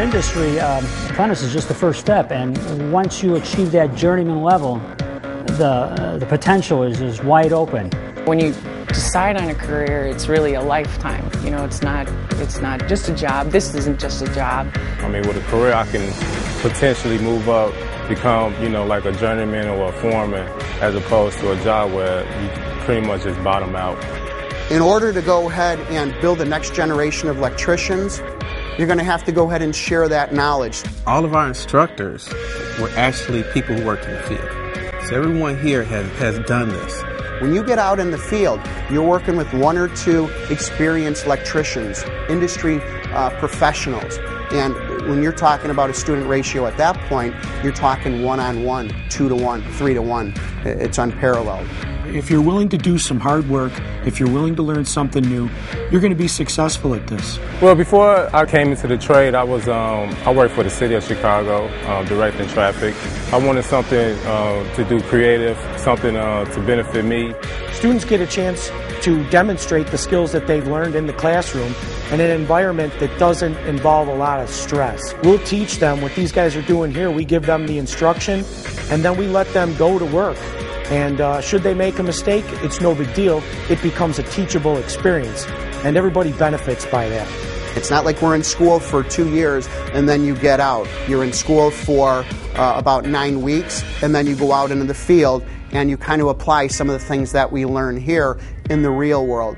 industry, apprentice is just the first step, and once you achieve that journeyman level, the potential is wide open. When you decide on a career, it's really a lifetime. You know, it's not just a job. This isn't just a job. I mean, with a career, I can potentially move up, become, you know, like a journeyman or a foreman, as opposed to a job where you pretty much just bottom out. In order to go ahead and build the next generation of electricians, you're going to have to go ahead and share that knowledge. All of our instructors were actually people who worked in the field. So everyone here has done this. When you get out in the field, you're working with one or two experienced electricians, industry professionals. And when you're talking about a student ratio at that point, you're talking 1-on-1, 2-to-1, 3-to-1. It's unparalleled. If you're willing to do some hard work, if you're willing to learn something new, you're going to be successful at this. Well, before I came into the trade, I worked for the city of Chicago, directing traffic. I wanted something to do creative, something to benefit me. Students get a chance to demonstrate the skills that they've learned in the classroom in an environment that doesn't involve a lot of stress. We'll teach them what these guys are doing here. We give them the instruction, and then we let them go to work. And should they make a mistake, it's no big deal. It becomes a teachable experience, and everybody benefits by that. It's not like we're in school for 2 years and then you get out. You're in school for about 9 weeks, and then you go out into the field and you kind of apply some of the things that we learn here in the real world.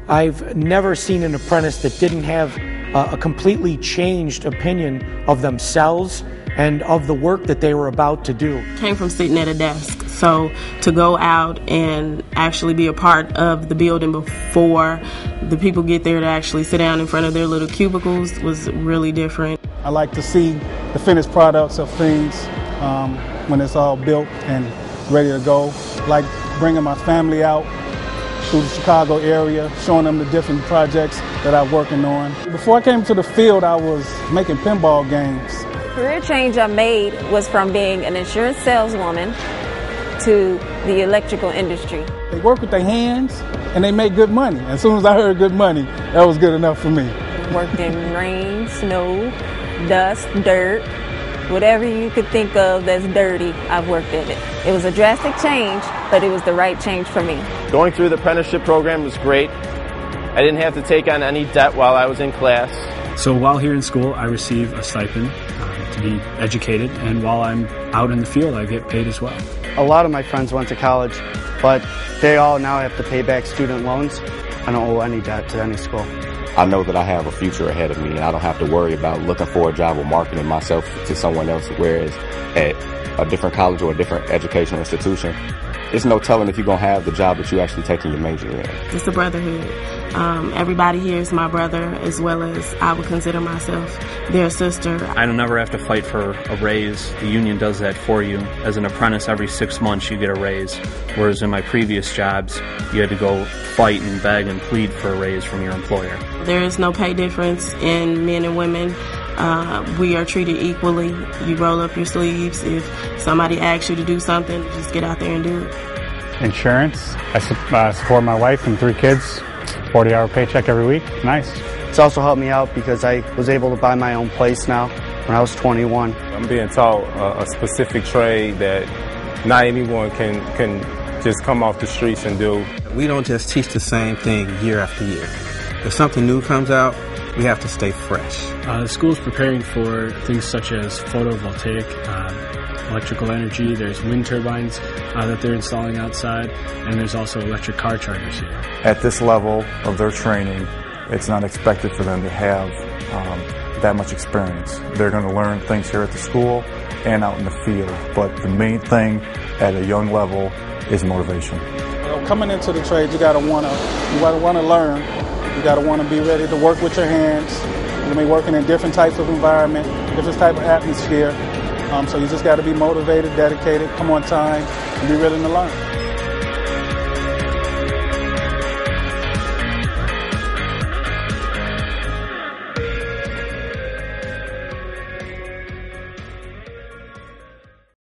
I've never seen an apprentice that didn't have a completely changed opinion of themselves and of the work that they were about to do. Came from sitting at a desk, so to go out and actually be a part of the building before the people get there to actually sit down in front of their little cubicles was really different. I like to see the finished products of things when it's all built and ready to go. Like bringing my family out through the Chicago area, showing them the different projects that I'm working on. Before I came to the field, I was making pinball games. The career change I made was from being an insurance saleswoman to the electrical industry. They work with their hands and they make good money. As soon as I heard good money, that was good enough for me. Worked in rain, snow, dust, dirt, whatever you could think of that's dirty, I've worked in it. It was a drastic change, but it was the right change for me. Going through the apprenticeship program was great. I didn't have to take on any debt while I was in class. So while here in school, I receive a stipend to be educated, and while I'm out in the field, I get paid as well. A lot of my friends went to college, but they all now have to pay back student loans. I don't owe any debt to any school. I know that I have a future ahead of me, and I don't have to worry about looking for a job or marketing myself to someone else, whereas at a different college or a different educational institution, there's no telling if you're going to have the job that you actually taking your major in. It's a brotherhood. Everybody here is my brother, as well as I would consider myself their sister. I don't ever have to fight for a raise. The union does that for you. As an apprentice, every 6 months you get a raise, whereas in my previous jobs, you had to go fight and beg and plead for a raise from your employer. There is no pay difference in men and women. We are treated equally. You roll up your sleeves. If somebody asks you to do something, just get out there and do it. Insurance. I support my wife and 3 kids. 40-hour paycheck every week. Nice. It's also helped me out because I was able to buy my own place now when I was 21. I'm being taught a specific trade that not anyone can just come off the streets and do. We don't just teach the same thing year after year. If something new comes out, we have to stay fresh. The school is preparing for things such as photovoltaic, electrical energy. There's wind turbines that they're installing outside, and there's also electric car chargers here. At this level of their training, it's not expected for them to have that much experience. They're going to learn things here at the school and out in the field, but the main thing at a young level is motivation. Coming into the trade, you gotta wanna learn. You gotta wanna be ready to work with your hands. You're gonna be working in different types of environment, different type of atmosphere. So you just gotta be motivated, dedicated, come on time, and be willing to learn.